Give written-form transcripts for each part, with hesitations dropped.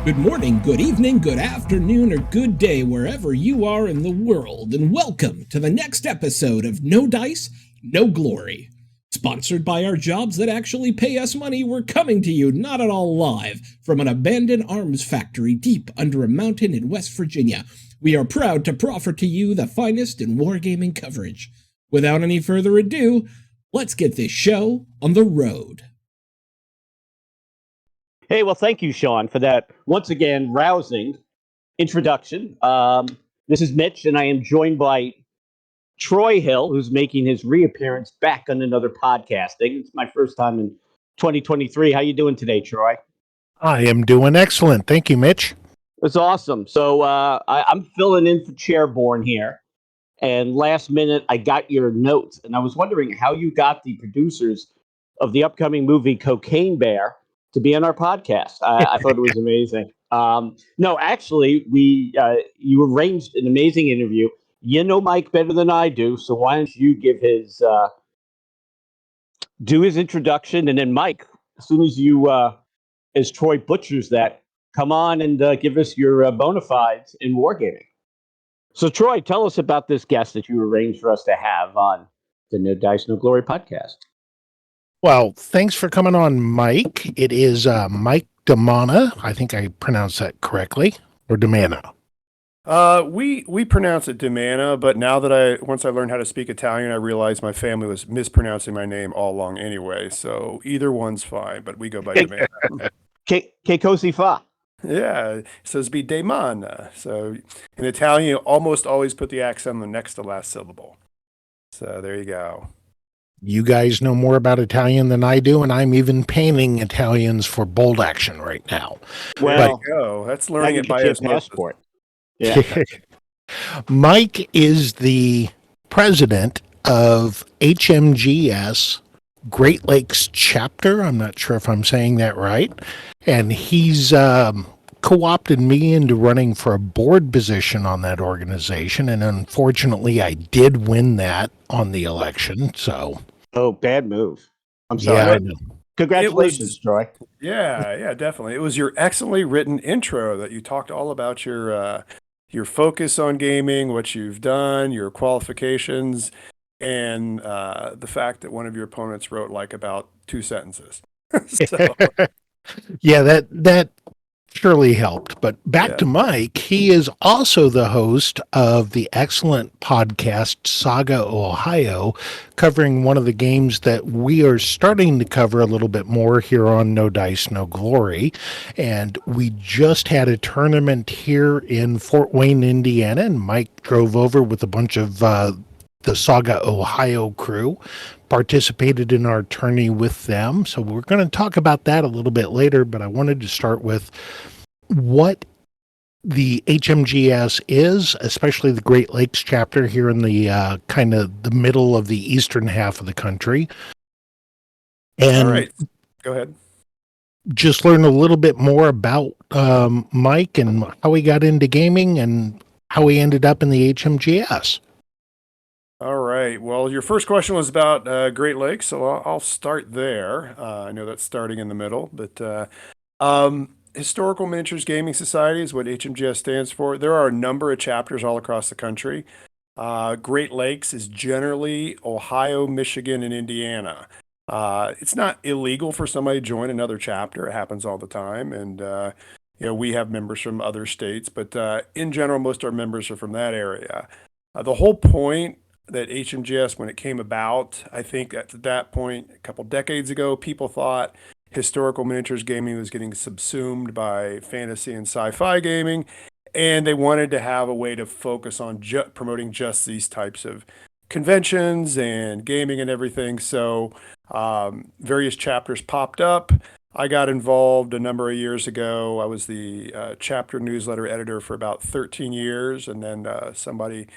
Good morning, good evening, good afternoon, or good day wherever you are in the world, and welcome to the next episode of No Dice, No Glory. Sponsored by our jobs that actually pay us money, we're coming to you not at all live from an abandoned arms factory deep under a mountain in West Virginia. We are proud to proffer to you the finest in wargaming coverage. Without any further ado, let's get this show on the road. Hey, well, thank you, Sean, for that once again rousing introduction. This is Mitch, and I am joined by Troy Hill, who's making his reappearance back on another podcasting. It's my first time in 2023. How you doing today, Troy? I am doing excellent. Thank you, Mitch. That's awesome. So I'm filling in for Chairborne here, and last minute I got your notes, and I was wondering how you got the producers of the upcoming movie Cocaine Bear to be on our podcast. I thought it was amazing. No, actually, you arranged an amazing interview. You know Mike better than I do, so why don't you give do his introduction, and then Mike, as soon as as Troy butchers that, come on and give us your bona fides in wargaming. So, Troy, tell us about this guest that you arranged for us to have on the No Dice, No Glory podcast. Well, thanks for coming on, Mike. It is Mike Demana. I think I pronounced that correctly. Or Demana. We pronounce it Demana, but now that once I learned how to speak Italian, I realized my family was mispronouncing my name all along anyway. So either one's fine, but we go by Demana. Che cosi fa? Yeah, so it's be Demana. So in Italian, you almost always put the accent on the next to last syllable. So there you go. You guys know more about Italian than I do, and I'm even painting Italians for bold action right now. Well, there you go. That's learning it by osmosis. Yeah. Mike is the president of HMGS Great Lakes chapter. I'm not sure if I'm saying that right. And he's co-opted me into running for a board position on that organization. And unfortunately, I did win that on the election. So, oh, bad move. I'm sorry. Yeah, I know. Congratulations, Troy. Yeah, definitely. It was your excellently written intro that you talked all about your focus on gaming, what you've done, your qualifications, and the fact that one of your opponents wrote like about 2 sentences. So. Yeah, that surely helped. But back to Mike, he is also the host of the excellent podcast SAGA Ohio, covering one of the games that we are starting to cover a little bit more here on No Dice, No Glory. And we just had a tournament here in Fort Wayne, Indiana, and Mike drove over with a bunch of the SAGA Ohio crew, participated in our tourney with them. So we're going to talk about that a little bit later, but I wanted to start with what the HMGS is, especially the Great Lakes chapter here in the kind of the middle of the eastern half of the country. And all right, go ahead. Just learn a little bit more about Mike and how he got into gaming and how he ended up in the HMGS. All right. Well, your first question was about Great Lakes, so I'll start there. I know that's starting in the middle, but Historical Miniatures Gaming Society is what HMGS stands for. There are a number of chapters all across the country. Great Lakes is generally Ohio, Michigan, and Indiana. It's not illegal for somebody to join another chapter. It happens all the time, and we have members from other states, but in general, most of our members are from that area. The whole point that HMGS, when it came about, I think at that point, a couple decades ago, people thought historical miniatures gaming was getting subsumed by fantasy and sci-fi gaming, and they wanted to have a way to focus on promoting just these types of conventions and gaming and everything. So various chapters popped up. I got involved a number of years ago. I was the chapter newsletter editor for about 13 years, and then somebody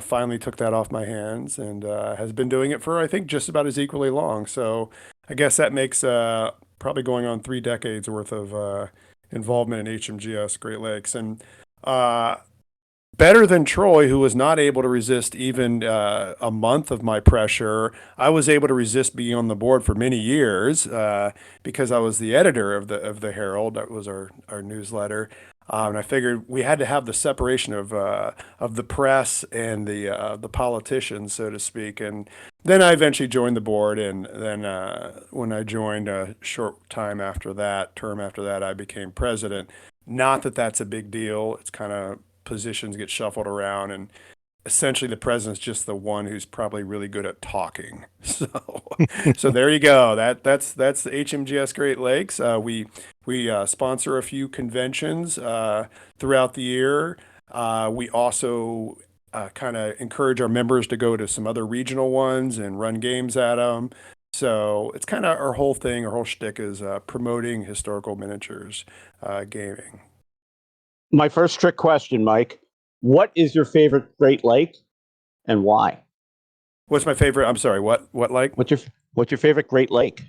finally took that off my hands and has been doing it for, I think, just about as equally long. So I guess that makes probably going on 3 decades worth of involvement in HMGS Great Lakes. And better than Troy, who was not able to resist even a month of my pressure. I was able to resist being on the board for many years because I was the editor of the Herald. That was our newsletter. And I figured we had to have the separation of the press and the politicians, so to speak. And then I eventually joined the board, and then when I joined a short time after that, term after that, I became president. Not that that's a big deal. It's kind of positions get shuffled around, and essentially the president's just the one who's probably really good at talking. So there you go. That's the HMGS Great Lakes. We sponsor a few conventions throughout the year. We also kind of encourage our members to go to some other regional ones and run games at them. So it's kind of our whole thing. Our whole shtick is promoting historical miniatures gaming. My first trick question, Mike. What is your favorite Great Lake and why? What's my favorite? I'm sorry, what lake? What's your favorite Great Lake?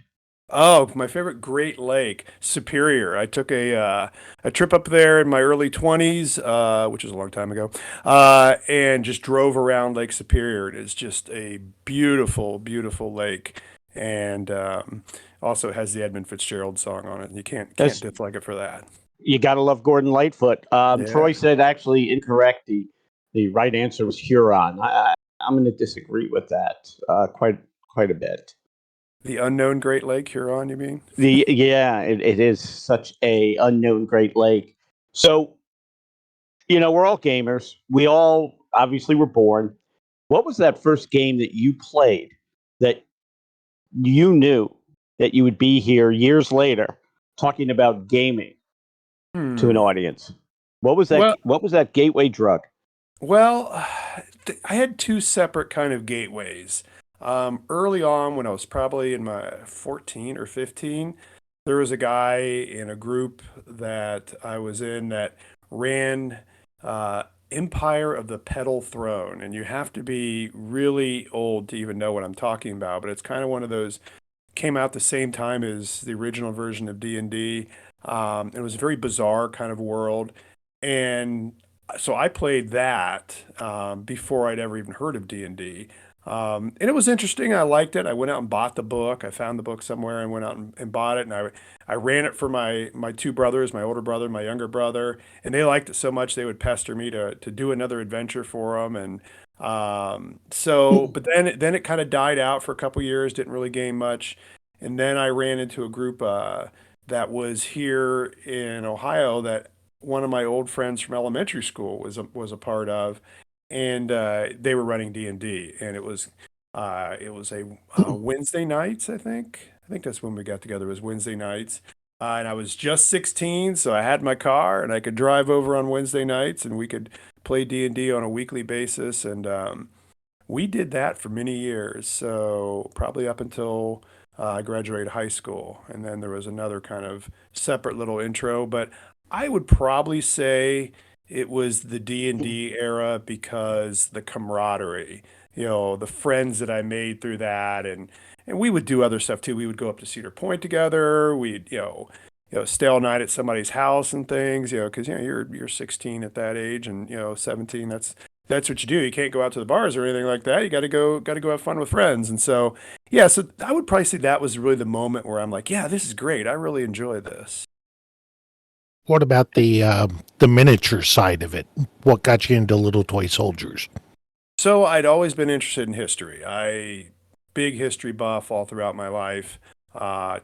Oh, my favorite Great Lake, Superior. I took a trip up there in my early 20s, which is a long time ago, and just drove around Lake Superior. It is just a beautiful, beautiful lake, and also has the Edmund Fitzgerald song on it. You can't dislike it for that. You gotta love Gordon Lightfoot. Yeah. Troy said actually incorrect. The right answer was Huron. I'm going to disagree with that quite a bit. The unknown Great Lake, Huron, you mean? It is such a unknown Great Lake. So, we're all gamers. We all obviously were born. What was that first game that you played that you knew that you would be here years later talking about gaming to an audience? What was that? What was that gateway drug? Well, I had two separate kind of gateways. Early on, when I was probably in my 14 or 15, there was a guy in a group that I was in that ran Empire of the Petal Throne. And you have to be really old to even know what I'm talking about, but it's kind of one of those, came out the same time as the original version of D&D. It was a very bizarre kind of world. And so I played that before I'd ever even heard of D&D. And it was interesting. I liked it. I went out and bought the book. I found the book somewhere and went out and bought it. And I ran it for my two brothers, my older brother, my younger brother. And they liked it so much they would pester me to do another adventure for them. And but then it kind of died out for a couple years, didn't really game much. And then I ran into a group that was here in Ohio that one of my old friends from elementary school was a part of, and they were running D&D, and it was a Wednesday nights, I think that's when we got together, was Wednesday nights, and I was just 16, so I had my car and I could drive over on Wednesday nights and we could play D&D on a weekly basis, and we did that for many years, so probably up until I graduated high school, and then there was another kind of separate little intro, but I would probably say it was the D&D era because the camaraderie, the friends that I made through that, and we would do other stuff too. We would go up to Cedar Point together. We'd, stay all night at somebody's house and things, because, you're 16 at that age, and, 17, that's what you do. You can't go out to the bars or anything like that. You got to go have fun with friends. And so, so I would probably say that was really the moment where I'm like, yeah, this is great. I really enjoy this. What about the miniature side of it? What got you into little toy soldiers? So I'd always been interested in history. Big history buff all throughout my life.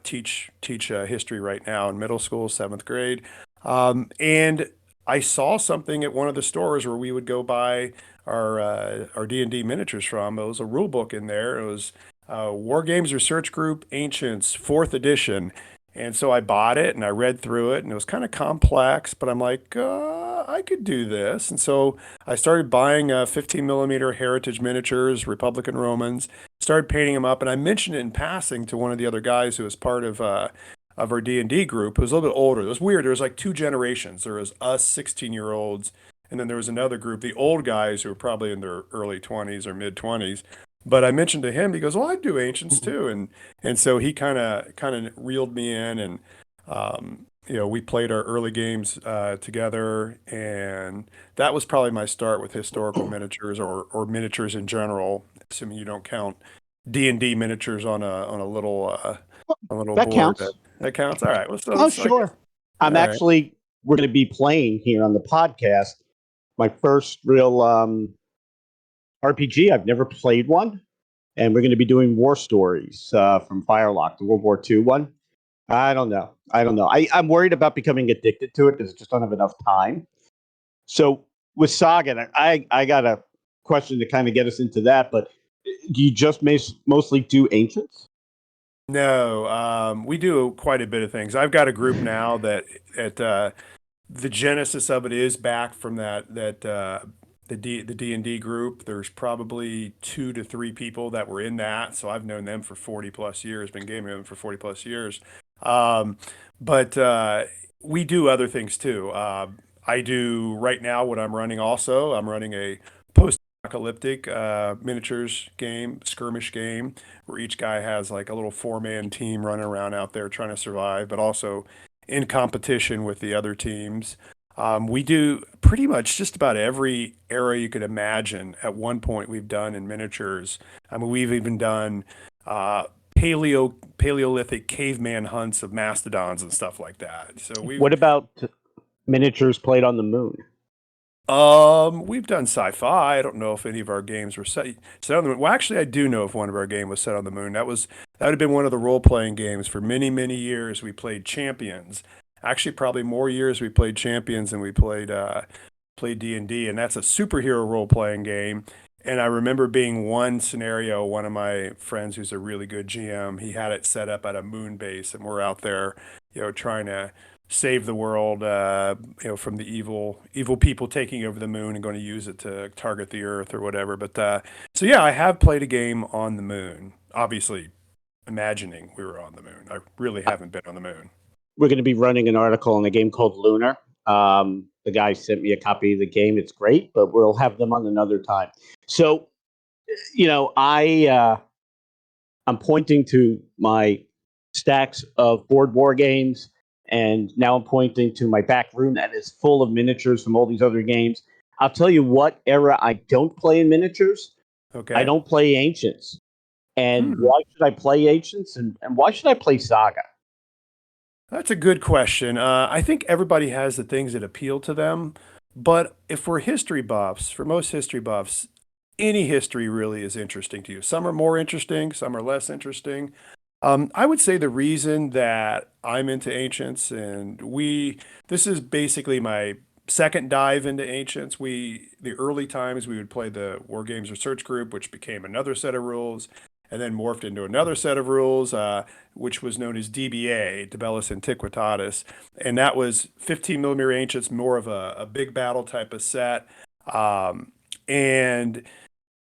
Teach history right now in middle school, 7th grade. And I saw something at one of the stores where we would go buy our D&D miniatures from. It was a rule book in there. It was War Games Research Group Ancients, 4th edition. And so I bought it and I read through it, and it was kind of complex, but I'm like, I could do this. And so I started buying 15 millimeter heritage miniatures, Republican Romans, started painting them up. And I mentioned it in passing to one of the other guys who was part of our D&D group, who was a little bit older. It was weird. There was like two generations. There was us 16-year-olds, and then there was another group, the old guys who were probably in their early 20s or mid 20s. But I mentioned to him, he goes, well, I do ancients too. And so he kind of reeled me in, and we played our early games together, and that was probably my start with historical miniatures or miniatures in general, assuming you don't count D&D miniatures on a little That board. counts. That counts. All right. Well, Oh, I guess, sure. I'm all right. actually, we're going to be playing here on the podcast my first real RPG. I've never played one. And we're going to be doing war stories from Firelock, the World War II one. I don't know. I'm worried about becoming addicted to it because I just don't have enough time. So with Saga, I got a question to kind of get us into that, but do you just mostly do Ancients? No, we do quite a bit of things. I've got a group now that the genesis of it is back from the D&D group. There's probably 2 to 3 people that were in that, so I've known them for 40 plus years, been gaming with them for 40 plus years. But we do other things too. I do right now what I'm running also. I'm running a post-apocalyptic miniatures game, skirmish game, where each guy has like a little 4-man team running around out there trying to survive, but also in competition with the other teams. We do pretty much just about every era you could imagine. At one point, we've done in miniatures. I mean, we've even done Paleolithic caveman hunts of mastodons and stuff like that. So What about miniatures played on the moon? we've done sci-fi. I don't know if any of our games were set on the moon. Well, actually, I do know if one of our games was set on the moon. That would have been one of the role-playing games for many, many years. We played Champions. Actually, probably more years we played Champions than we played D&D, and that's a superhero role-playing game. And I remember being one scenario, one of my friends who's a really good GM, he had it set up at a moon base, and we're out there, trying to save the world, from the evil people taking over the moon and going to use it to target the Earth or whatever. But so yeah, I have played a game on the moon. Obviously, imagining we were on the moon. I really haven't been on the moon. We're going to be running an article on a game called Lunar. The guy sent me a copy of the game. It's great, but we'll have them on another time. So, I'm pointing to my stacks of board war games, and now I'm pointing to my back room that is full of miniatures from all these other games. I'll tell you what era I don't play in miniatures. Okay. I don't play Ancients. And why should I play Ancients? And why should I play Saga? That's a good question. I think everybody has the things that appeal to them. But if we're history buffs, for most history buffs, any history really is interesting to you. Some are more interesting, some are less interesting. I would say the reason that I'm into Ancients, and this is basically my second dive into Ancients. The early times we would play the War Games Research Group, which became another set of rules, and then morphed into another set of rules, which was known as DBA, De Bellis Antiquitatis, and that was 15 millimeter Ancients, more of a big battle type of set, and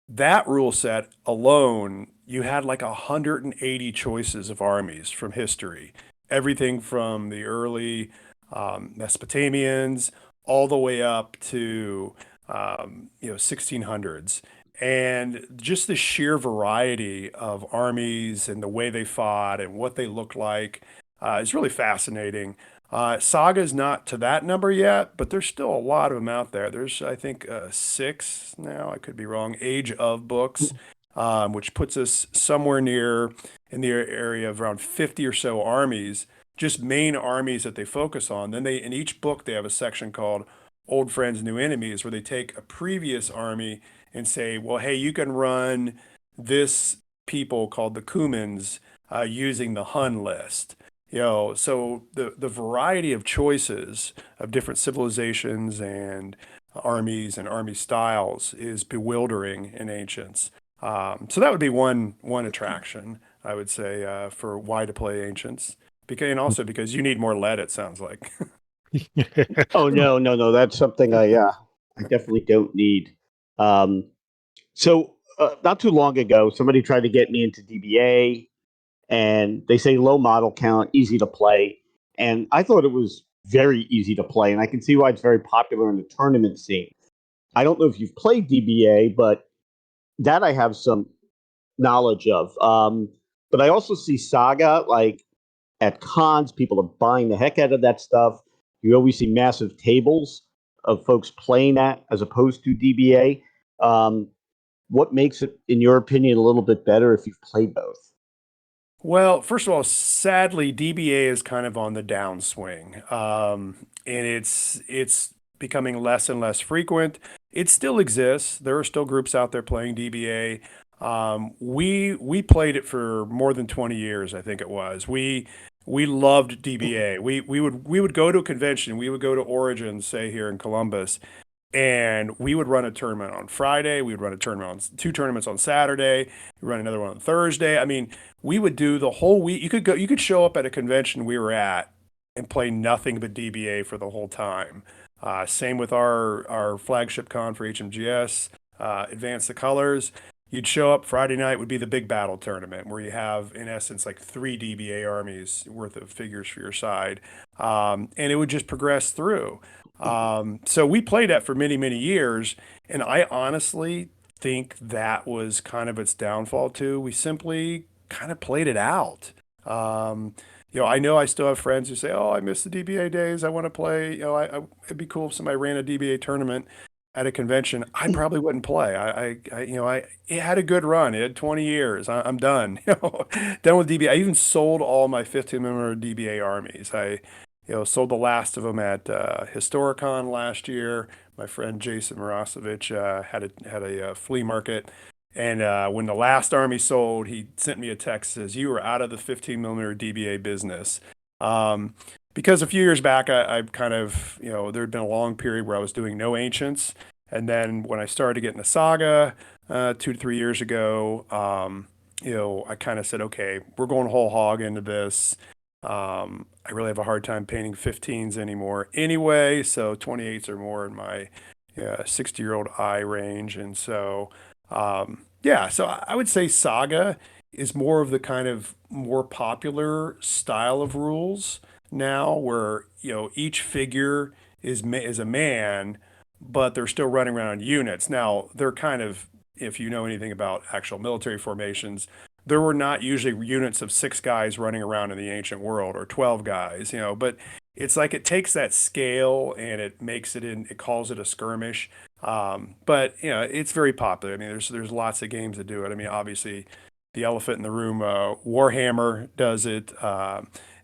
that rule set alone, you had like 180 choices of armies from history. Everything from the early Mesopotamians all the way up to 1600s. And just the sheer variety of armies and the way they fought and what they looked like is really fascinating. Saga is not to that number yet, but there's still a lot of them out there. There's, I think, 6 now, I could be wrong, Age of books, which puts us somewhere near in the area of around 50 or so armies, just main armies that they focus on. Then in each book, they have a section called Old Friends, New Enemies, where they take a previous army and say, well, hey, you can run this people called the Cumans using the Hun list. So the variety of choices of different civilizations and armies and army styles is bewildering in Ancients. So that would be one attraction, I would say, for why to play Ancients. And also because you need more lead, it sounds like. Oh, no. That's something I definitely don't need. So not too long ago, somebody tried to get me into DBA, and they say low model count, easy to play. And I thought it was very easy to play, and I can see why it's very popular in the tournament scene. I don't know if you've played DBA, but that I have some knowledge of. But I also see Saga, like, at cons. People are buying the heck out of that stuff. You always see massive tables of folks playing that as opposed to DBA. What makes it, in your opinion, a little bit better if you've played both? Well, first of all, sadly, DBA is kind of on the downswing, and it's becoming less and less frequent. It still exists. There are still groups out there playing DBA. We played it for more than 20 years, I think it was. We loved DBA. We would go to a convention. We would go to Origins, say here in Columbus, and we would run a tournament on Friday. We would run a tournament on two tournaments on Saturday. We run another one on Thursday. I mean, we would do the whole week. You could show up at a convention we were at and play nothing but DBA for the whole time. Same with our flagship con for HMGS, Advance the Colors. You'd show up Friday night would be the big battle tournament where you have, in essence, like 3 DBA armies worth of figures for your side. And it would just progress through. So we played that for many, many years. And I honestly think that was kind of its downfall too. We simply kind of played it out. I know I still have friends who say, "Oh, I miss the DBA days. I want to play." It'd be cool if somebody ran a DBA tournament at a convention. I probably wouldn't play. It had a good run. It had 20 years. I'm done. Done with DBA. I even sold all my 15-member DBA armies. I sold the last of them at Historicon last year. My friend Jason Morosevich had a flea market. And when the last army sold, he sent me a text that says, "You were out of the 15-member DBA business." Because a few years back, I kind of, there had been a long period where I was doing no ancients. And then when I started getting the Saga 2 to 3 years ago, I kind of said, okay, we're going whole hog into this. I really have a hard time painting 15s anymore anyway. So 28s are more in my 60-year-old eye range. And so, so I would say Saga is more of the kind of more popular style of rules now, where each figure is a man, but they're still running around units. Now they're kind of, if you know anything about actual military formations, there were not usually units of 6 guys running around in the ancient world, or 12 guys, but it's like it takes that scale and it makes it it calls it a skirmish. But it's very popular. I mean, there's lots of games that do it. I mean, obviously the elephant in the room, Warhammer does it,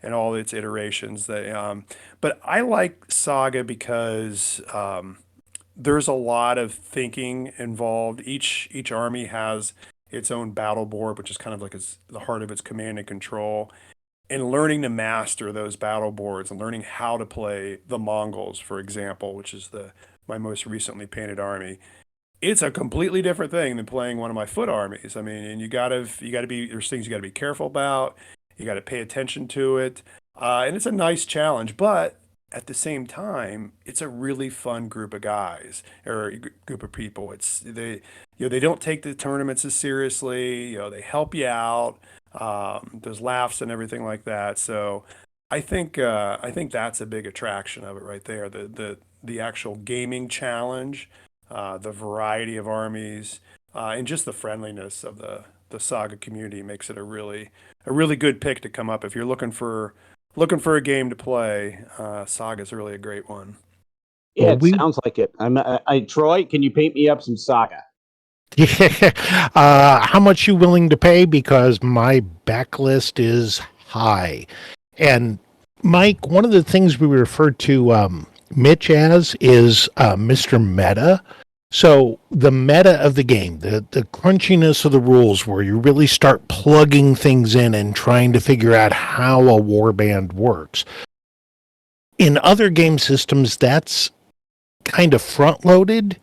and all its iterations. But I like Saga because there's a lot of thinking involved. Each army has its own battle board, which is kind of like the heart of its command and control. And learning to master those battle boards and learning how to play the Mongols, for example, which is my most recently painted army. It's a completely different thing than playing one of my foot armies. I mean, and you gotta be, there's things you gotta be careful about. You gotta pay attention to it. And it's a nice challenge, but at the same time, it's a really fun group of guys, or group of people. They don't take the tournaments as seriously. They help you out. There's laughs and everything like that. So I think that's a big attraction of it right there. The actual gaming challenge, the variety of armies, and just the friendliness of the Saga community makes it a really good pick to come up if you're looking for a game to play. Saga's really a great one. Yeah, it sounds like it. Troy, can you paint me up some Saga? Yeah. How much you willing to pay? Because my backlist is high. And Mike, one of the things we refer to Mitch as is Mr. Meta. So the meta of the game, the crunchiness of the rules, where you really start plugging things in and trying to figure out how a warband works. In other game systems, that's kind of front-loaded.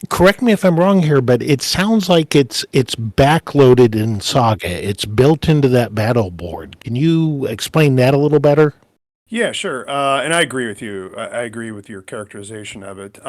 Correct me if I'm wrong here, but it sounds like it's backloaded in Saga. It's built into that battle board. Can you explain that a little better? Yeah, sure. And I agree with you. I agree with your characterization of it.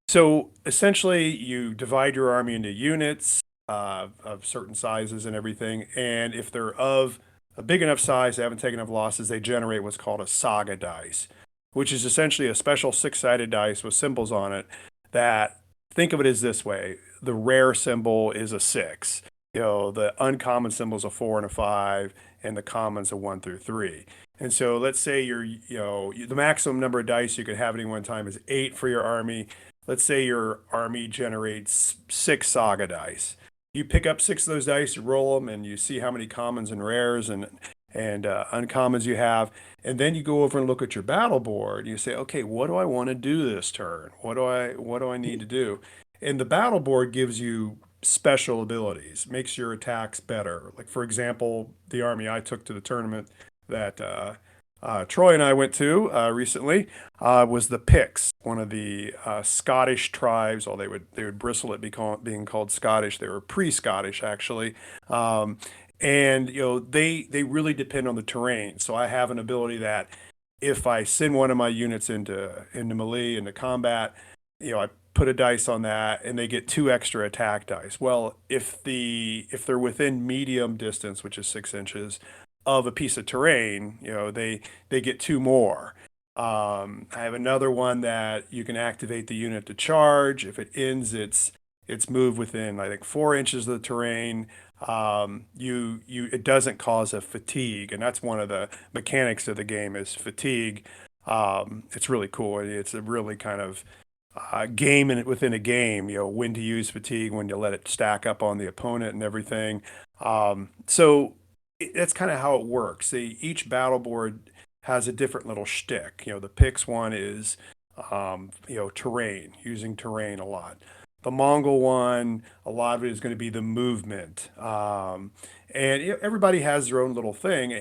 So essentially, you divide your army into units of certain sizes and everything. And if they're of a big enough size, they haven't taken enough losses, they generate what's called a Saga dice, which is essentially a special 6-sided dice with symbols on it that, think of it as this way. The rare symbol is a 6. the uncommon symbol's a 4 and a 5, and the common's a 1 through 3. And so let's say the maximum number of dice you could have at any one time is 8 for your army. Let's say your army generates 6 saga dice. You pick up 6 of those dice, you roll them, and you see how many commons and rares and uncommons you have. And then you go over and look at your battle board. And you say, okay, what do I want to do this turn? What do I need to do? And the battle board gives you special abilities, makes your attacks better. Like, for example, the army I took to the tournament that Troy and I went to recently was the Picts, one of the Scottish tribes. Well, they would bristle at being called Scottish. They were pre-Scottish, actually. And they really depend on the terrain. So I have an ability that if I send one of my units into melee, into combat, I put a dice on that and they get 2 extra attack dice. Well, if they're within medium distance, which is 6 inches, of a piece of terrain, they get 2 more. I have another one that you can activate the unit to charge. If it ends its move within, I think, 4 inches of the terrain, it doesn't cause a fatigue, and that's one of the mechanics of the game is fatigue. It's really cool. It's a really kind of game within a game. When to use fatigue, when to let it stack up on the opponent, and everything. So that's kind of how it works. Each battle board has a different little shtick. The Pix one is terrain, using terrain a lot. The Mongol one, a lot of it is going to be the movement, and everybody has their own little thing.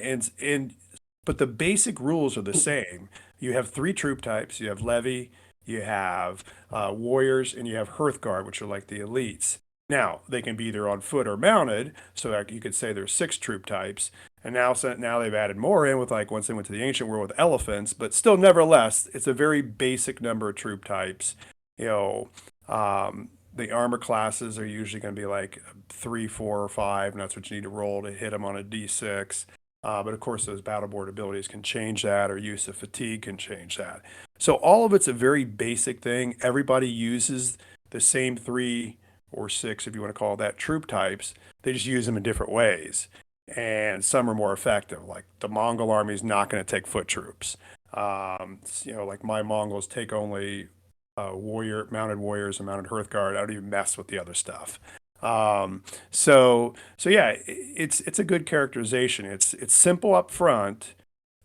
But the basic rules are the same. You have 3 troop types. You have levy, you have warriors, and you have Hearthguard, which are like the elites. Now they can be either on foot or mounted, so that you could say there's 6 troop types. And now they've added more in with, like, once they went to the ancient world with elephants, but still, nevertheless, it's a very basic number of troop types. The armor classes are usually going to be like 3, 4, or 5, and that's what you need to roll to hit them on a D6. But of course, those battle board abilities can change that, or use of fatigue can change that. So all of it's a very basic thing. Everybody uses the same 3 or 6, if you want to call that, troop types. They just use them in different ways. And some are more effective. Like the Mongol army is not going to take foot troops. Like my Mongols take only mounted warriors and mounted Hearthguard. I don't even mess with the other stuff. So yeah, it's a good characterization. It's simple up front,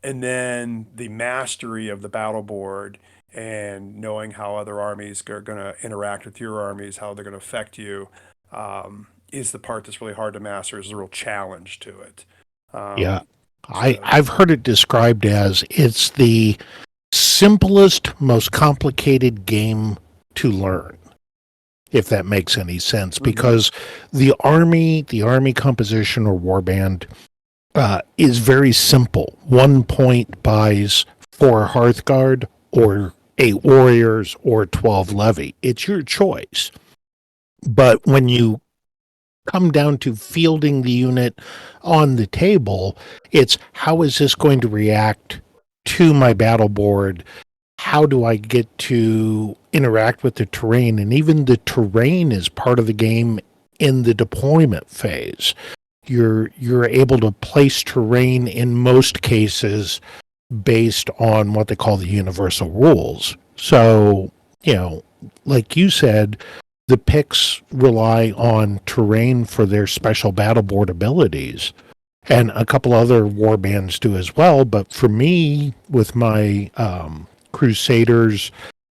and then the mastery of the battle board and knowing how other armies are going to interact with your armies, how they're going to affect you, is the part that's really hard to master. Is a real challenge to it. Yeah, I've heard it described as it's the simplest, most complicated game to learn, if that makes any sense, because the army composition or warband is very simple. 1 point buys 4 Hearthguard or 8 warriors or 12 levy. It's your choice. But when you come down to fielding the unit on the table, it's how is this going to react to my battle board? How do I get to interact with the terrain? And even the terrain is part of the game in the deployment phase. You're able to place terrain in most cases based on what they call the universal rules. So, like you said, the Picts rely on terrain for their special battle board abilities. And a couple other war bands do as well. But for me, with my Crusaders,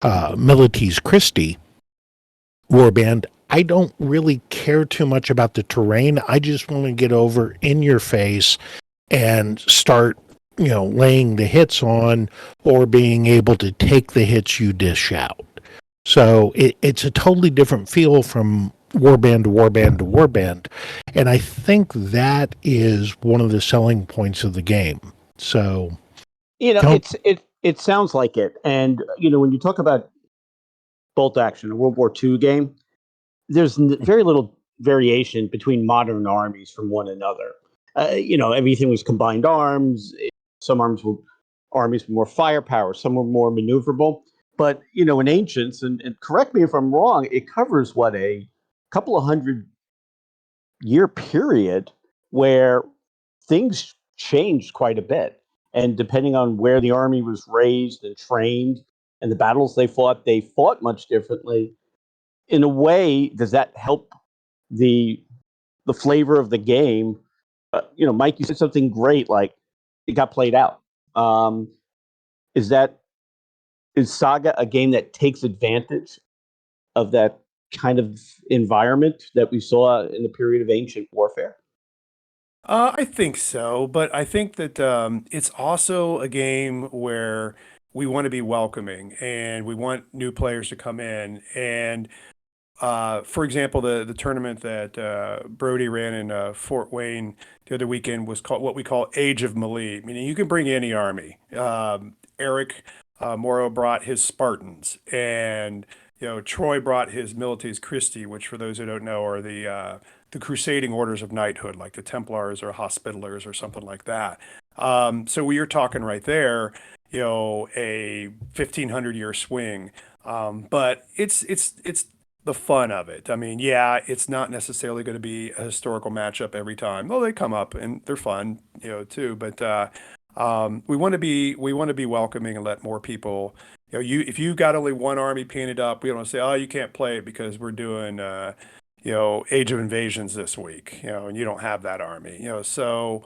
Milites Christi warband, I don't really care too much about the terrain. I just want to get over in your face and start, laying the hits on, or being able to take the hits you dish out. So it's a totally different feel from warband to warband to warband. And I think that is one of the selling points of the game. So, it sounds like it. And, when you talk about bolt action, a World War II game, there's very little variation between modern armies from one another. Everything was combined arms. Some armies were more firepower. Some were more maneuverable. But, in Ancients, and correct me if I'm wrong, it covers a couple of hundred year period where things changed quite a bit. And depending on where the Army was raised and trained and the battles they fought much differently. In a way, does that help the flavor of the game? Mike, you said something great, like it got played out. Um, is that is Saga a game that takes advantage of that kind of environment that we saw in the period of ancient warfare? I think so, but I think that it's also a game where we want to be welcoming and we want new players to come in. And for example, the tournament that Brody ran in Fort Wayne the other weekend was called what we call Age of Melee, meaning you can bring any army. Eric Morrow brought his Spartans, and Troy brought his Milites Christi, which for those who don't know are the crusading orders of knighthood, like the Templars or Hospitallers or something like that. So we are talking right there, a 1500-year swing. But it's the fun of it. I mean, yeah, it's not necessarily going to be a historical matchup every time. Though they come up and they're fun, too. But we want to be welcoming and let more people. If you got only one army painted up, we don't want to say, oh, you can't play it because we're doing, Age of Invasions this week, and you don't have that army, So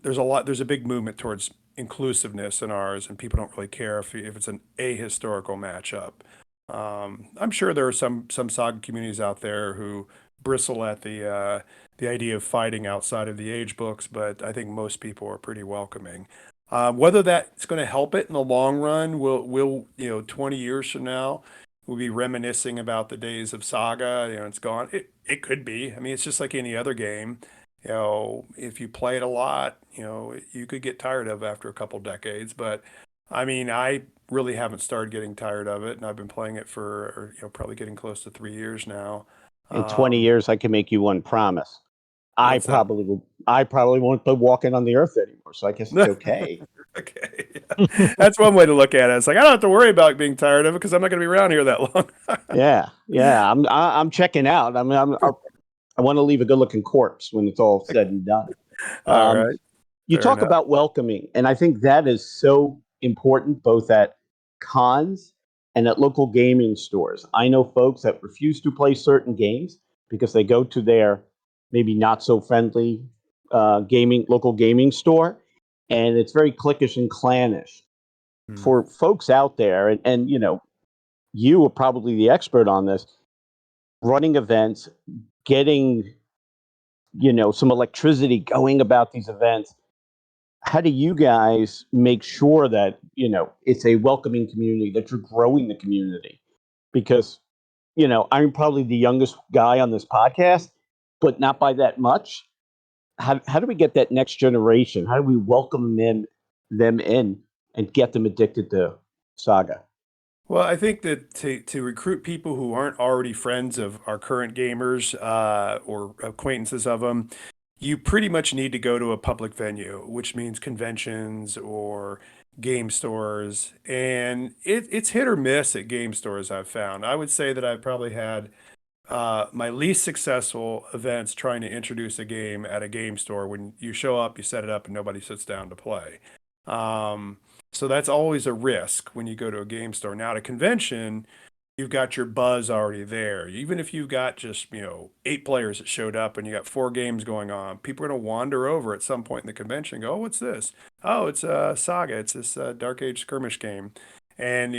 there's a big movement towards inclusiveness in ours, and people don't really care if it's an ahistorical matchup. I'm sure there are some Saga communities out there who bristle at the idea of fighting outside of the age books, but I think most people are pretty welcoming. Whether that's going to help it in the long run, will 20 years from now, we'll be reminiscing about the days of Saga. It's gone. It could be. I mean, it's just like any other game. If you play it a lot, you could get tired of it after a couple decades. But I mean, I really haven't started getting tired of it, and I've been playing it for probably getting close to 3 years now. In 20 Um, years, I can make you one promise. I what's that? probably will. I probably won't be walking on the earth anymore, so I guess it's okay. Okay, yeah. That's one way to look at it. It's like I don't have to worry about being tired of it because I'm not going to be around here that long. Yeah. I'm checking out. I mean, I want to leave a good-looking corpse when it's all said and done. All Um, right, you fair talk enough. about welcoming, and I think that is so important both at cons and at local gaming stores. I know folks that refuse to play certain games because they go to their maybe not so friendly local gaming store, and it's very cliquish and clannish. Hmm. For folks out there, and you are probably the expert on this, running events, getting some electricity going about these events. How do you guys make sure that it's a welcoming community, that you're growing the community? Because I'm probably the youngest guy on this podcast, but not by that much. How do we get that next generation? How do we welcome them in and get them addicted to Saga? Well, I think that to recruit people who aren't already friends of our current gamers or acquaintances of them, you pretty much need to go to a public venue, which means conventions or game stores. And it's hit or miss at game stores, I've found. I would say that I've probably had my least successful events trying to introduce a game at a game store when you show up, you set it up, and nobody sits down to play. Um, so that's always a risk when you go to a game store. Now, at a convention, you've got your buzz already there. Even if you've got just, 8 players that showed up and you got 4 games going on, people are going to wander over at some point in the convention and go, oh, what's this? Oh, it's Saga. It's this Dark Age skirmish game. And,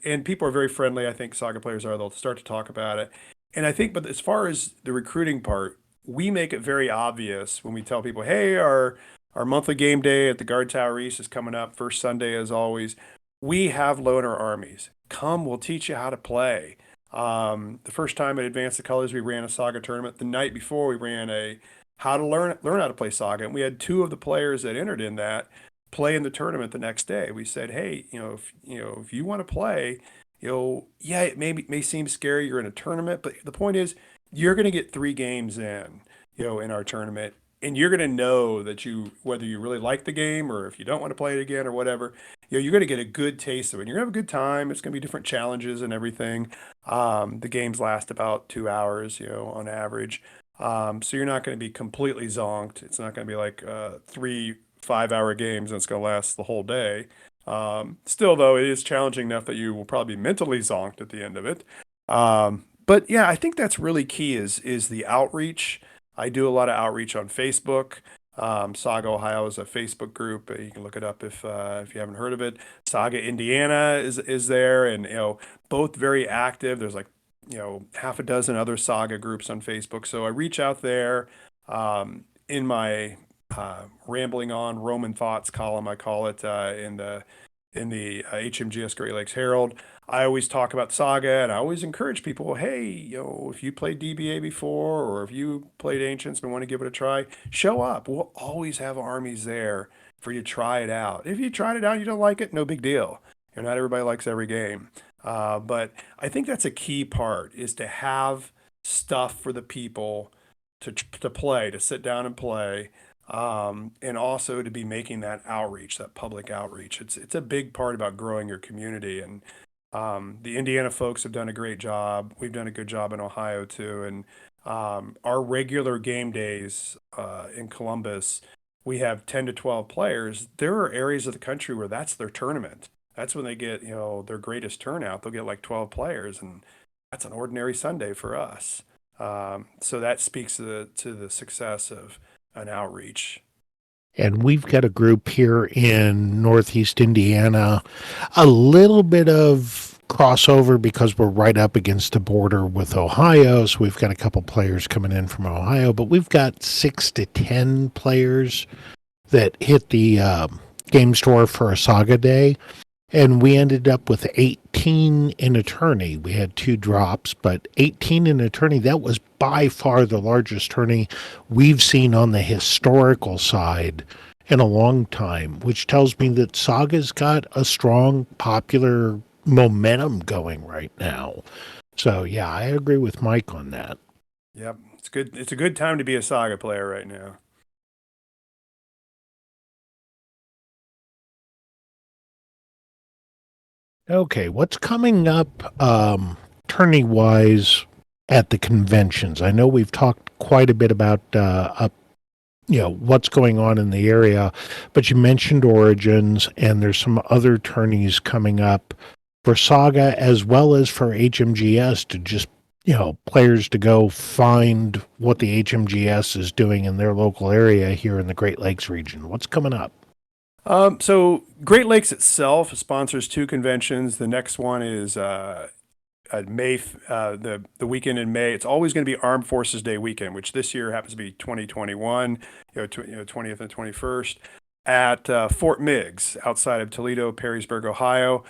and people are very friendly. I think Saga players are. They'll start to talk about it. And I think, but as far as the recruiting part, we make it very obvious when we tell people, hey, our monthly game day at the Guard Tower East is coming up, first Sunday as always. We have loaner armies. Come, we'll teach you how to play. The first time at Advance the Colors, we ran a Saga tournament. The night before, we ran a how to learn how to play Saga, and we had 2 of the players that entered in that play in the tournament the next day. We said, hey, if you want to play, yeah, it may seem scary. You're in a tournament, but the point is, you're going to get 3 games in our tournament, and you're going to know that whether you really like the game or if you don't want to play it again or whatever, you're going to get a good taste of it. You're going to have a good time. It's going to be different challenges and everything. The games last about 2 hours, on average. So you're not going to be completely zonked. It's not going to be like 3 5-hour games and it's going to last the whole day. Still, though, it is challenging enough that you will probably be mentally zonked at the end of it. But yeah, I think that's really key is the outreach. I do a lot of outreach on Facebook. Saga Ohio is a Facebook group. You can look it up if you haven't heard of it. Saga Indiana is there, and both very active. There's like half a dozen other Saga groups on Facebook. So I reach out there in my rambling on Roman thoughts column, I call it, in the HMGS Great Lakes Herald. I always talk about Saga, and I always encourage people, hey, if you played DBA before, or if you played Ancients and want to give it a try, show up. We'll always have armies there for you to try it out. If you tried it out and you don't like it, no big deal. Not everybody likes every game. But I think that's a key part, is to have stuff for the people to play, to sit down and play. And also to be making that outreach, that public outreach. It's a big part about growing your community. And the Indiana folks have done a great job. We've done a good job in Ohio too. And our regular game days in Columbus, we have 10 to 12 players. There are areas of the country where that's their tournament. That's when they get their greatest turnout. They'll get like 12 players, and that's an ordinary Sunday for us. So that speaks to the success of an outreach. And we've got a group here in Northeast Indiana, a little bit of crossover because we're right up against the border with Ohio. So we've got a couple players coming in from Ohio, but we've got 6 to 10 players that hit the game store for a Saga day. And we ended up with 18 in a tourney. We had 2 drops, but 18 in a tourney. That was by far the largest tourney we've seen on the historical side in a long time, which tells me that Saga's got a strong popular momentum going right now. So yeah, I agree with Mike on that. Yep, it's good. It's a good time to be a Saga player right now. Okay, what's coming up tourney-wise at the conventions? I know we've talked quite a bit about what's going on in the area, but you mentioned Origins, and there's some other tourneys coming up for Saga as well as for HMGS to just players to go find what the HMGS is doing in their local area here in the Great Lakes region. What's coming up? So Great Lakes itself sponsors 2 conventions. The next one is May, the weekend in May. It's always going to be Armed Forces Day weekend, which this year happens to be 2021, 20th and 21st at Fort Meigs outside of Toledo, Perrysburg, Ohio.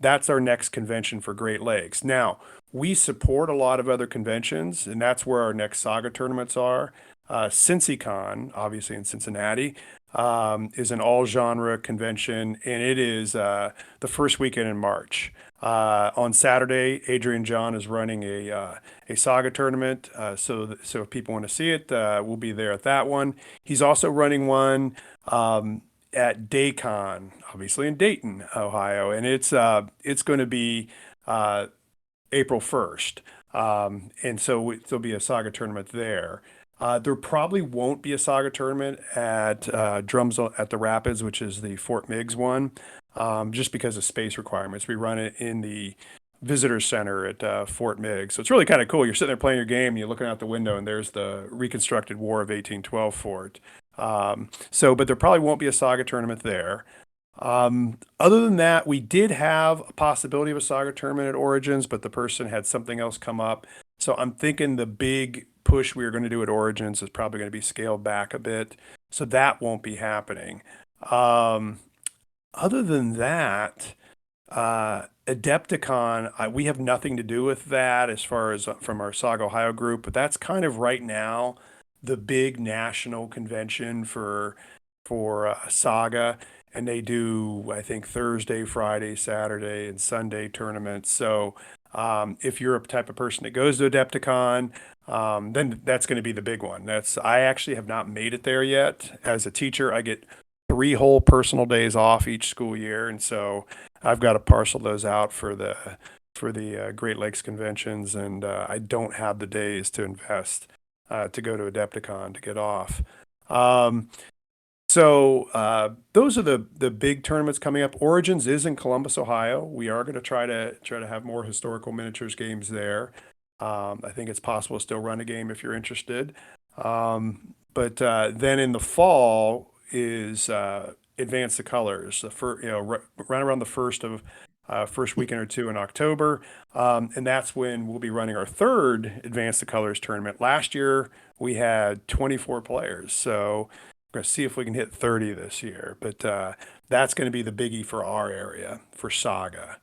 That's our next convention for Great Lakes. Now, we support a lot of other conventions, and that's where our next Saga tournaments are. CincyCon, obviously in Cincinnati, is an all-genre convention, and it is the first weekend in March. On Saturday, Adrian John is running a Saga tournament, so if people want to see it, we'll be there at that one. He's also running one at Daycon, obviously in Dayton, Ohio, and it's going to be April 1st, and so there'll be a Saga tournament there. There probably won't be a Saga tournament at Drums at the Rapids, which is the Fort Meigs one, just because of space requirements. We run it in the visitor center at Fort Meigs. So it's really kind of cool. You're sitting there playing your game, and you're looking out the window, and there's the reconstructed War of 1812 fort. But there probably won't be a Saga tournament there. Other than that, we did have a possibility of a Saga tournament at Origins, but the person had something else come up. So I'm thinking the big push we were going to do at Origins is probably going to be scaled back a bit. So that won't be happening. Other than that, Adepticon, we have nothing to do with that as far as from our Saga Ohio group, but that's kind of right now the big national convention for Saga. And they do, I think, Thursday, Friday, Saturday, and Sunday tournaments. So if you're a type of person that goes to Adepticon, then that's going to be the big one. I actually have not made it there yet. As a teacher, I get 3 whole personal days off each school year, and so I've got to parcel those out for the Great Lakes conventions, and I don't have the days to invest. to go to Adepticon to get off. So those are the big tournaments coming up. Origins is in Columbus, Ohio. We are going to try to have more historical miniatures games there. I think it's possible to still run a game if you're interested. But then in the fall is Advance the Colors. Right around the first weekend or two in October, and that's when we'll be running our third Advance the Colors tournament. Last year we had 24 players, so we're going to see if we can hit 30 this year. But that's going to be the biggie for our area for Saga.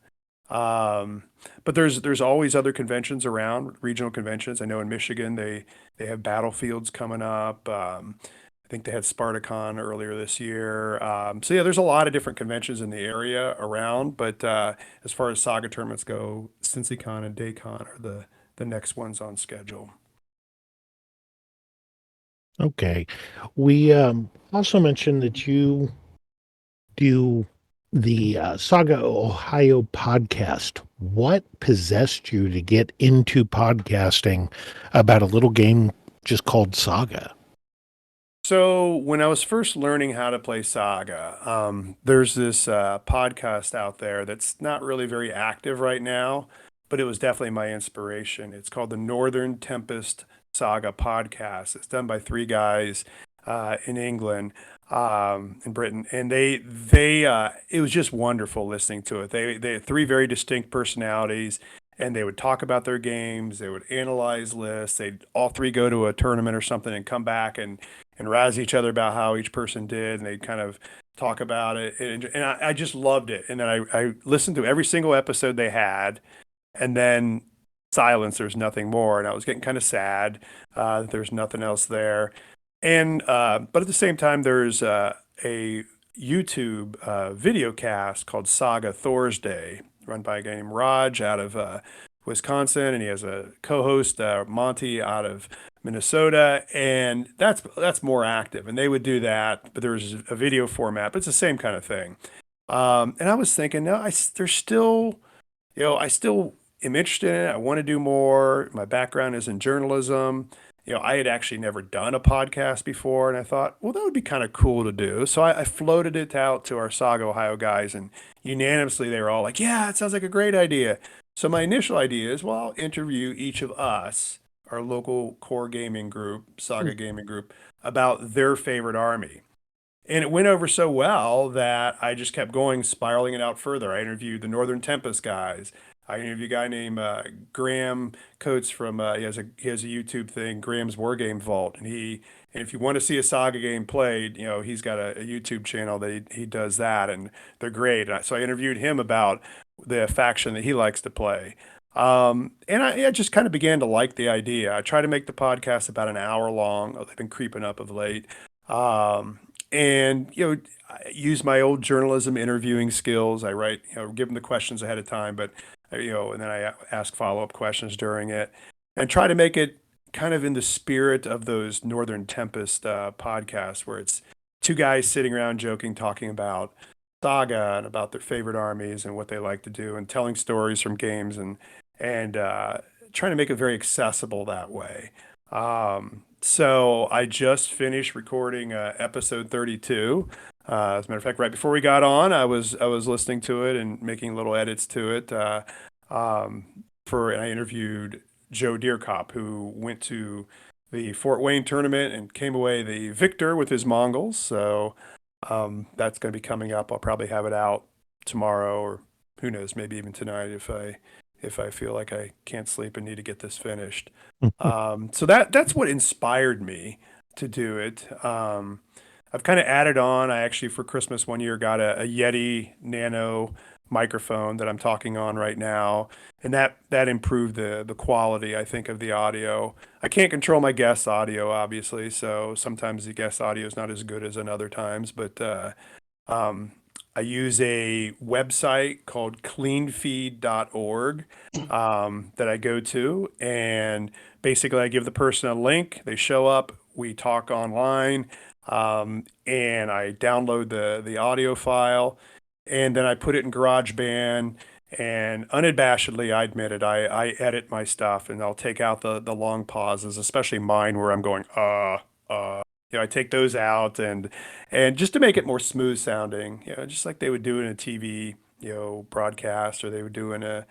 But there's always other conventions around, regional conventions. I know in Michigan they have Battlefields coming up. I think they had Spartacon earlier this year. So yeah, there's a lot of different conventions in the area around. But as far as Saga tournaments go, CincyCon and DayCon are the next ones on schedule. Okay. We also mentioned that you do the Saga Ohio podcast. What possessed you to get into podcasting about a little game just called Saga? So when I was first learning how to play Saga, there's this podcast out there that's not really very active right now, but it was definitely my inspiration. It's called the Northern Tempest Saga podcast. It's done by three guys in England, in Britain, and it was just wonderful listening to it. They had three very distinct personalities, and they would talk about their games. They would analyze lists. They'd all three go to a tournament or something and come back and razz each other about how each person did, and they'd kind of talk about it. And I just loved it. And then I listened to every single episode they had, and then silence, there's nothing more. And I was getting kind of sad that there's nothing else there. And but at the same time, there's a YouTube video cast called Saga Thursday, run by a guy named Raj out of Wisconsin, and he has a co-host, Monty, out of Minnesota, and that's more active. And they would do that, but there's a video format, but it's the same kind of thing. And I was thinking, no, there's still, I still am interested in it. I want to do more. My background is in journalism. I had actually never done a podcast before, and I thought, well, that would be kind of cool to do. So I floated it out to our Saga Ohio guys, and unanimously they were all like, yeah, it sounds like a great idea. So my initial idea is, well, I'll interview each of us, our local core gaming group, Saga Gaming Group, about their favorite army. And it went over so well that I just kept going, spiraling it out further. I interviewed the Northern Tempest guys. I interviewed a guy named Graham Coates from he has a YouTube thing, Graham's War Game Vault, and if you want to see a Saga game played, he's got a YouTube channel that he does that, and they're great. So I interviewed him about the faction that he likes to play, and I just kind of began to like the idea. I try to make the podcast about an hour long. They've been creeping up of late, and I use my old journalism interviewing skills. I write, give them the questions ahead of time, but and then I ask follow-up questions during it, and try to make it kind of in the spirit of those Northern Tempest podcasts, where it's two guys sitting around joking, talking about Saga and about their favorite armies and what they like to do, and telling stories from games, and trying to make it very accessible that way. So I just finished recording episode 32. As a matter of fact, right before we got on, I was listening to it and making little edits to it. And I interviewed Joe Deerkop, who went to the Fort Wayne tournament and came away the victor with his Mongols. So that's going to be coming up. I'll probably have it out tomorrow, or who knows, maybe even tonight if I feel like I can't sleep and need to get this finished. So that's what inspired me to do it. I've kind of added on. I actually, for Christmas one year, got a Yeti Nano microphone that I'm talking on right now, and that improved the quality, I think, of the audio. I can't control my guest audio, obviously, so sometimes the guest audio is not as good as in other times, but I use a website called cleanfeed.org that I go to, and basically I give the person a link, they show up, we talk online, and I download the audio file, and then I put it in GarageBand, And unabashedly, I admit it. I edit my stuff, and I'll take out the long pauses, especially mine where I'm going, I take those out, and just to make it more smooth sounding, just like they would do in a TV, broadcast, or they would do in a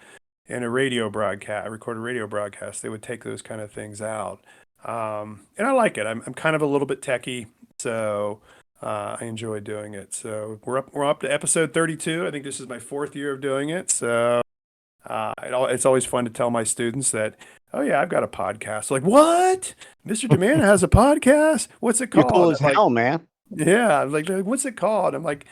radio broadcast, a recorded radio broadcast, they would take those kind of things out. And I like it. I'm kind of a little bit techie, so I enjoy doing it. So we're up to episode 32. I think this is my 4th year of doing it. So it's always fun to tell my students that, oh yeah, I've got a podcast. Like, what? Mr. Demana has a podcast? What's it You're called? cool as I'm like, hell, man. yeah, I'm like, what's it called? I'm like,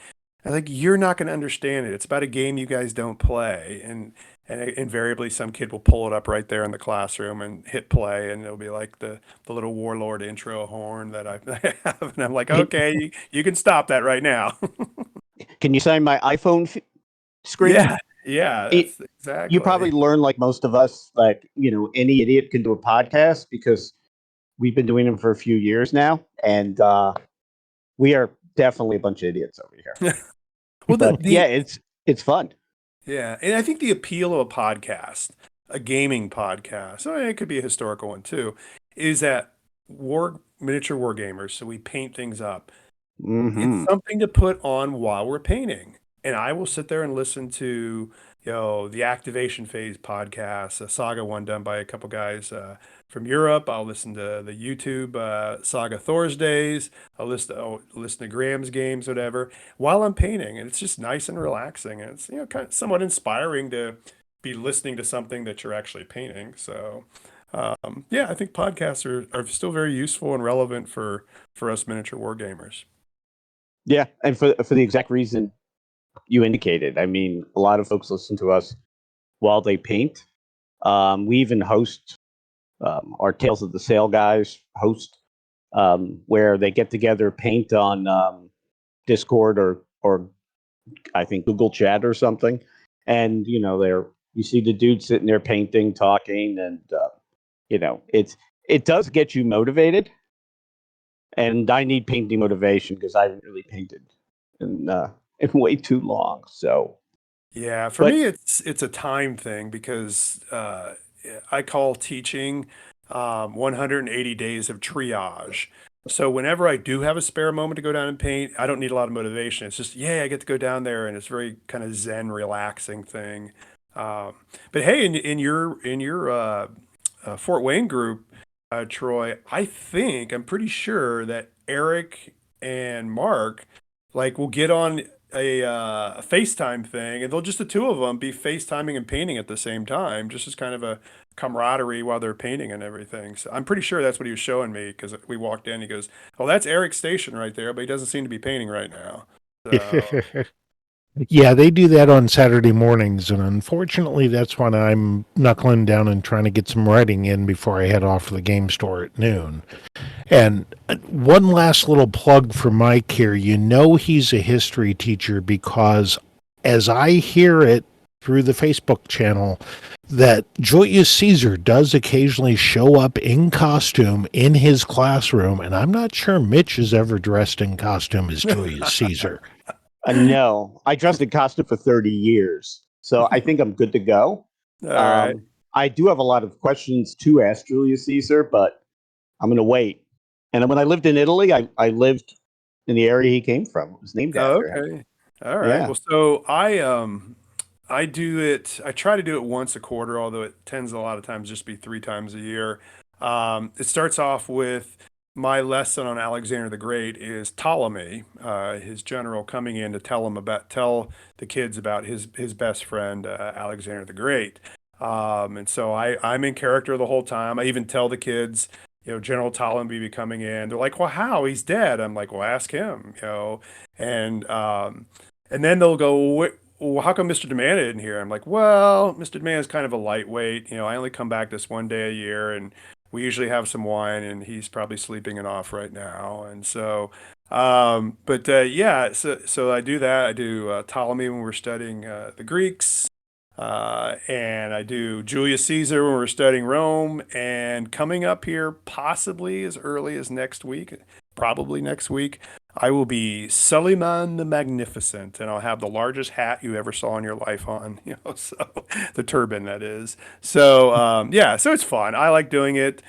you're not going to understand it. It's about a game you guys don't play, and invariably some kid will pull it up right there in the classroom and hit play, and it'll be like the little warlord intro horn that I have, and I'm like, okay, you can stop that right now. Can you sign my iPhone screen? Yeah, exactly. You probably learn, like most of us, like, any idiot can do a podcast, because we've been doing them for a few years now, and we are definitely a bunch of idiots over here. Well, but yeah, it's fun. Yeah, and I think the appeal of a podcast, a gaming podcast, it could be a historical one too, is that miniature war gamers, so we paint things up. Mm-hmm. It's something to put on while we're painting. And I will sit there and listen to, the Activation Phase podcast, a SAGA one done by a couple guys from Europe. I'll listen to the YouTube SAGA Thursdays. I'll listen to Graham's games, whatever, while I'm painting. And it's just nice and relaxing. And it's, kind of somewhat inspiring to be listening to something that you're actually painting. So, I think podcasts are still very useful and relevant for us miniature war gamers. Yeah, and for the exact reason you indicated. I mean, a lot of folks listen to us while they paint. We even host our Tales of the Sail guys host, where they get together, paint on Discord or I think Google Chat or something, and you see the dude sitting there painting, talking, and it does get you motivated. And I need painting motivation because I haven't really painted in way too long. So yeah, for me, it's a time thing, because I call teaching 180 days of triage. So whenever I do have a spare moment to go down and paint, I don't need a lot of motivation. It's just, I get to go down there, and it's very kind of zen, relaxing thing. But hey, in your Fort Wayne group, Troy, I'm pretty sure that Eric and Mark will get on a FaceTime thing, and they'll just the two of them be FaceTiming and painting at the same time, just as kind of a camaraderie while they're painting and everything. So I'm pretty sure that's what he was showing me, because we walked in, he goes, "Oh, that's Eric's station right there, but he doesn't seem to be painting right now." So, Yeah, they do that on Saturday mornings, and unfortunately, that's when I'm knuckling down and trying to get some writing in before I head off to the game store at noon. And one last little plug for Mike here. He's a history teacher because, as I hear it through the Facebook channel, that Julius Caesar does occasionally show up in costume in his classroom, and I'm not sure Mitch has ever dressed in costume as Julius Caesar. No, I dressed in costume for 30 years, so I think I'm good to go. all right. I do have a lot of questions to ask Julius Caesar, but I'm going to wait. And when I lived in Italy, I lived in the area he came from. It was named after him. Okay. All right. Yeah. Well, so I do it. I try to do it once a quarter, although it tends a lot of times just be 3 times a year. It starts off with my lesson on Alexander the Great is Ptolemy, his general, coming in to tell the kids about his best friend, Alexander the Great. And so I'm in character the whole time. I even tell the kids, General Ptolemy be coming in. They're like, "Well, how? He's dead." I'm like, "Well, ask him." And then they'll go, "Well, how come Mr. Demana isn't here?" I'm like, "Well, Mr. Demana is kind of a lightweight. I only come back this one day a year, and we usually have some wine, and he's probably sleeping it off right now." And so, so I do that. I do Ptolemy when we're studying the Greeks. And I do Julius Caesar when we're studying Rome, and coming up here possibly as early as next week, probably next week, I will be Suleiman the Magnificent, and I'll have the largest hat you ever saw in your life on, so the turban that is. So, yeah, so it's fun. I like doing it.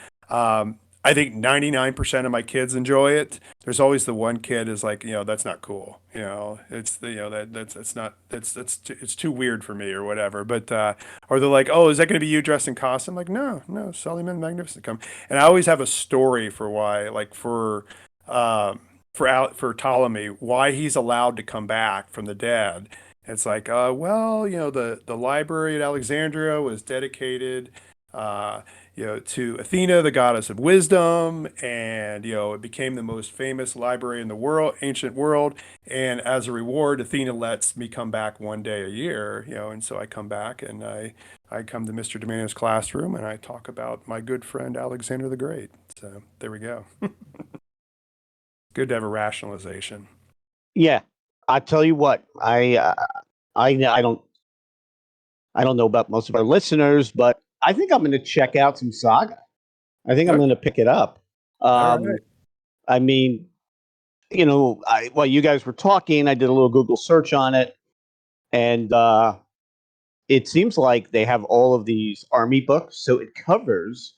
I think 99% of my kids enjoy it. There's always the one kid is like, that's not cool. It's the, that's not, it's too weird for me or whatever. But, or they're like, oh, is that going to be you dressed in costume? I'm like, no, Suleiman the Magnificent come. And I always have a story for why, like for Ptolemy, why he's allowed to come back from the dead. It's like, well, the library at Alexandria was dedicated, to Athena, the goddess of wisdom, and it became the most famous library in the world, ancient world. And as a reward, Athena lets me come back one day a year, and so I come back and I come to Mr. Demana's classroom and I talk about my good friend Alexander the Great. So there we go. Good to have a rationalization. Yeah, I tell you what, I don't know about most of our listeners, but I think I'm going to check out some Saga. I think I'm going to pick it up. All right. I mean, while you guys were talking, I did a little Google search on it, and it seems like they have all of these Army books, so it covers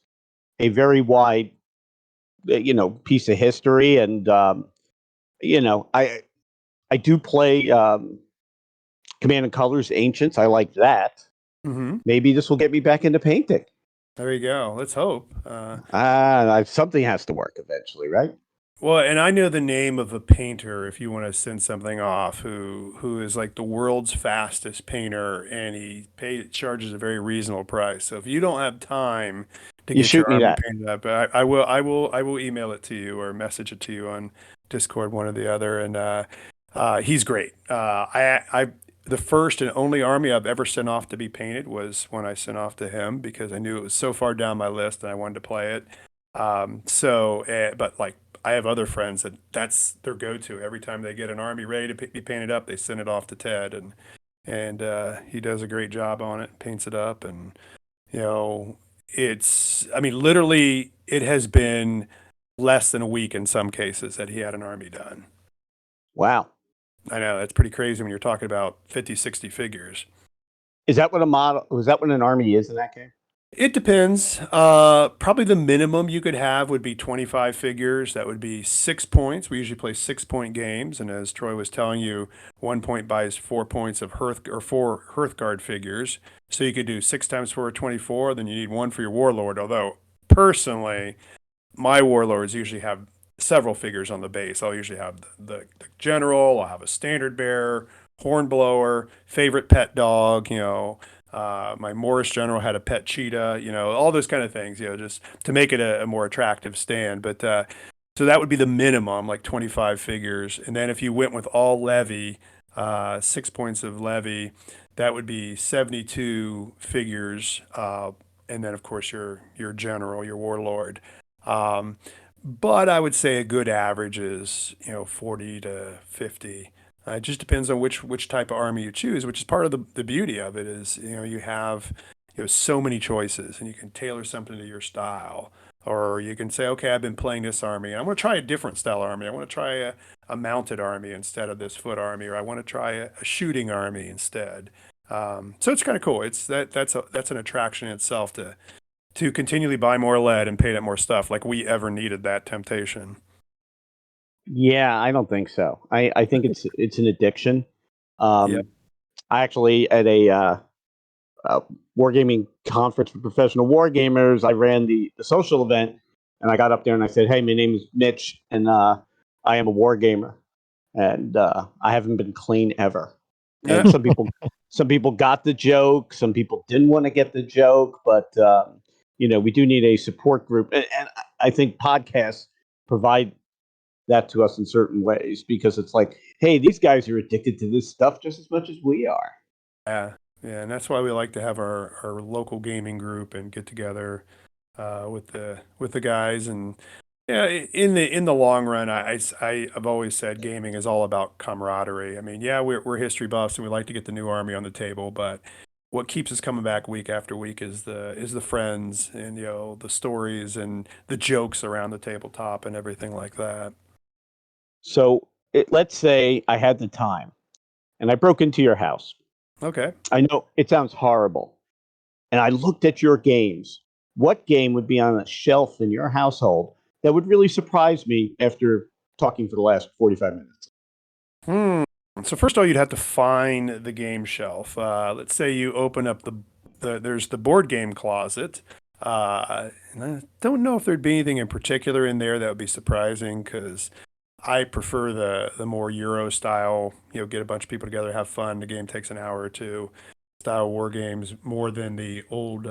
a very wide, piece of history, and I do play Command and Colors Ancients. I like that. Mm-hmm. Maybe this will get me back into painting. There you go. Let's hope. Something has to work eventually, right? Well, and I know the name of a painter if you want to send something off who is like the world's fastest painter, and he charges a very reasonable price. So if you don't have time to You get shoot your me army that. painted up, I will email it to you or message it to you on Discord, one or the other. And he's great. I the first and only army I've ever sent off to be painted was when I sent off to him because I knew it was so far down my list and I wanted to play it. But like I have other friends that's their go-to. Every time they get an army ready to be painted up, they send it off to Ted, and he does a great job on it, paints it up, and I mean, literally, it has been less than a week in some cases that he had an army done. Wow. I know that's pretty crazy when you're talking about 50, 60 figures. Is that what an army is in that game? It depends. Probably the minimum you could have would be 25 figures. That would be 6 points. We usually play 6-point games, and as Troy was telling you, 1 point buys 4 points of four Hearthguard figures. So you could do 6 times 4 24. Then you need 1 for your warlord. Although personally, my warlords usually have several figures on the base. I'll usually have the general. I'll have a standard bearer, hornblower, favorite pet dog. My Morris general had a pet cheetah, all those kind of things, just to make it a more attractive stand. But so that would be the minimum, like 25 figures. And then if you went with all levy, 6 points of levy, that would be 72 figures. And then, of course, your general, your warlord. But I would say a good average is, 40 to 50. It just depends on which type of army you choose, which is part of the beauty of it is, you have, so many choices and you can tailor something to your style. Or you can say, okay, I've been playing this army and I want to try a different style army. I want to try a mounted army instead of this foot army, or I want to try a shooting army instead. So it's kind of cool. That's an attraction in itself to continually buy more lead and paint up more stuff, like we ever needed that temptation. Yeah, I don't think so. I think it's an addiction. Yep. I actually at a wargaming conference for professional wargamers, I ran the social event, and I got up there and I said, "Hey, my name is Mitch, and I am a wargamer, and I haven't been clean ever." And some people got the joke, some people didn't want to get the joke, but we do need a support group, and I think podcasts provide that to us in certain ways because it's like, hey, these guys are addicted to this stuff just as much as we are. Yeah, and that's why we like to have our local gaming group and get together with the guys. And yeah, in the long run, I've always said gaming is all about camaraderie. I mean, yeah, we're history buffs and we like to get the new army on the table, but what keeps us coming back week after week is the friends and the stories and the jokes around the tabletop and everything like that. So let's say I had the time and I broke into your house. Okay. I know it sounds horrible. And I looked at your games. What game would be on a shelf in your household that would really surprise me after talking for the last 45 minutes? So first of all, you'd have to find the game shelf. Let's say you open up there's the board game closet. And I don't know if there'd be anything in particular in there that would be surprising because I prefer the more Euro style, get a bunch of people together, have fun. The game takes an hour or two style war games more than the old,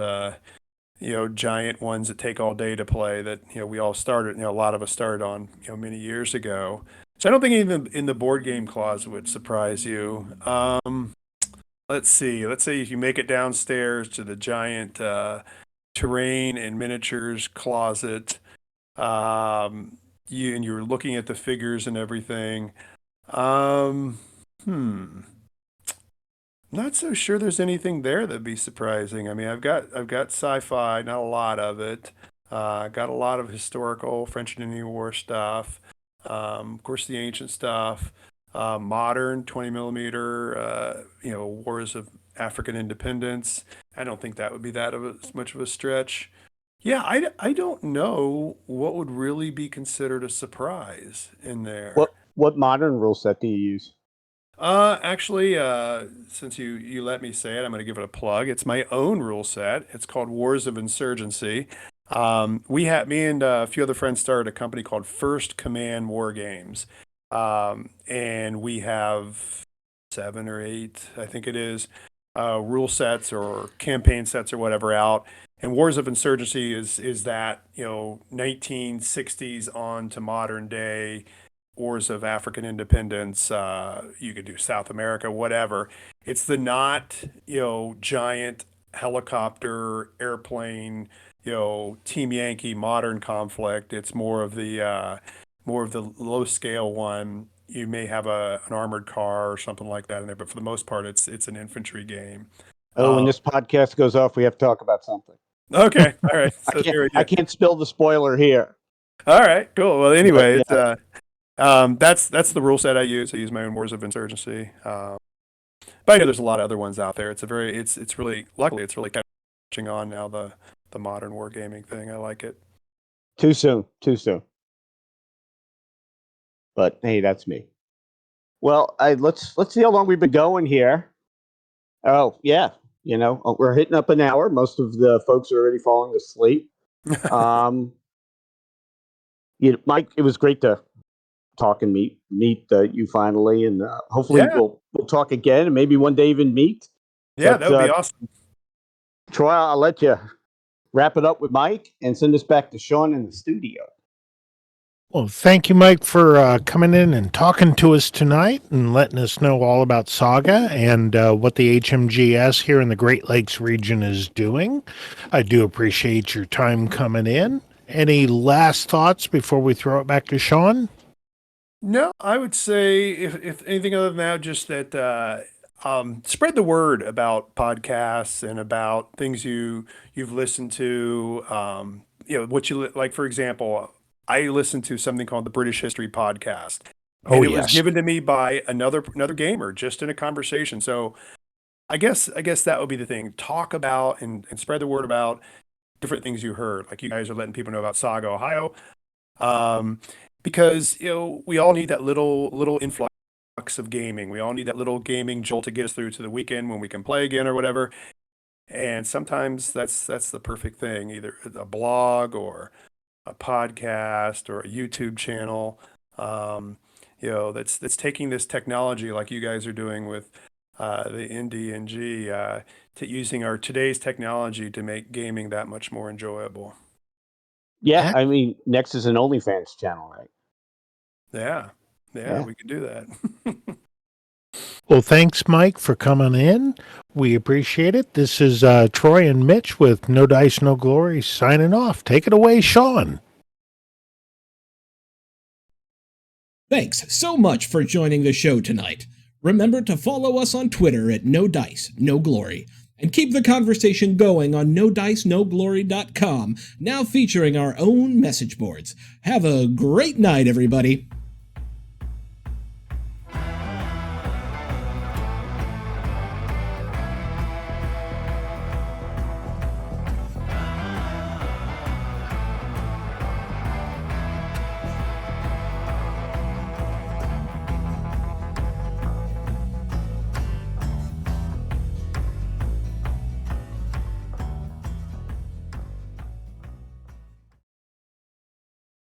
giant ones that take all day to play that, we all started, a lot of us started on, many years ago. So I don't think even in the board game closet would surprise you. Let's see. Let's say if you make it downstairs to the giant terrain and miniatures closet, you're looking at the figures and everything. Not so sure there's anything there that'd be surprising. I mean, I've got sci-fi, not a lot of it. Got a lot of historical French and Indian War stuff. Of course, the ancient stuff. Modern 20 millimeter. Wars of African independence. I don't think that would be as much of a stretch. Yeah, I don't know what would really be considered a surprise in there. What modern rule set do you use? Actually, since you let me say it, I'm going to give it a plug. It's my own rule set. It's called Wars of Insurgency. Me and a few other friends started a company called First Command War Games. And we have 7 or 8, I think it is, rule sets or campaign sets or whatever out. And Wars of Insurgency is that, 1960s on to modern day wars of African independence. You could do South America, whatever. It's the not, giant helicopter, airplane, Team Yankee modern conflict. It's more of the low scale one. You may have an armored car or something like that in there, but for the most part, it's an infantry game. When this podcast goes off, we have to talk about something. Okay, all right. So I can't spill the spoiler here. All right, cool. Well, anyway, it's that's the rule set I use. I use my own Wars of Insurgency. But I know there's a lot of other ones out there. It's really catching on now, the modern wargaming thing. I like it. Too soon. But hey, that's me. Well, let's see how long we've been going here. Oh yeah, we're hitting up an hour. Most of the folks are already falling asleep. Mike, it was great to talk and meet you finally, and hopefully we'll talk again, and maybe one day even meet. Yeah, that would be awesome. Troy, I'll let you wrap it up with Mike and send us back to Sean in the studio. Well, thank you, Mike, for coming in and talking to us tonight and letting us know all about SAGA and what the HMGS here in the Great Lakes region is doing. I do appreciate your time coming in. Any last thoughts before we throw it back to Sean? No, I would say if anything other than that, just that spread the word about podcasts and about things you've listened to. What you like. For example, I listened to something called the British History Podcast. And it was given to me by another gamer just in a conversation. So I guess that would be the thing. Talk about and spread the word about different things you heard. Like you guys are letting people know about SAGA, Ohio. Because we all need that little influx of gaming. We all need that little gaming jolt to get us through to the weekend when we can play again or whatever. And sometimes that's the perfect thing, either a blog or a podcast or a YouTube channel. That's taking this technology like you guys are doing with the NDNG to using our today's technology to make gaming that much more enjoyable. Yeah, I mean, next is an OnlyFans channel, right? Yeah, we could do that. Well, thanks, Mike, for coming in. We appreciate it. This is Troy and Mitch with No Dice, No Glory signing off. Take it away, Sean. Thanks so much for joining the show tonight. Remember to follow us on Twitter at No Dice, No Glory. And keep the conversation going on NoDiceNoGlory.com, now featuring our own message boards. Have a great night, everybody.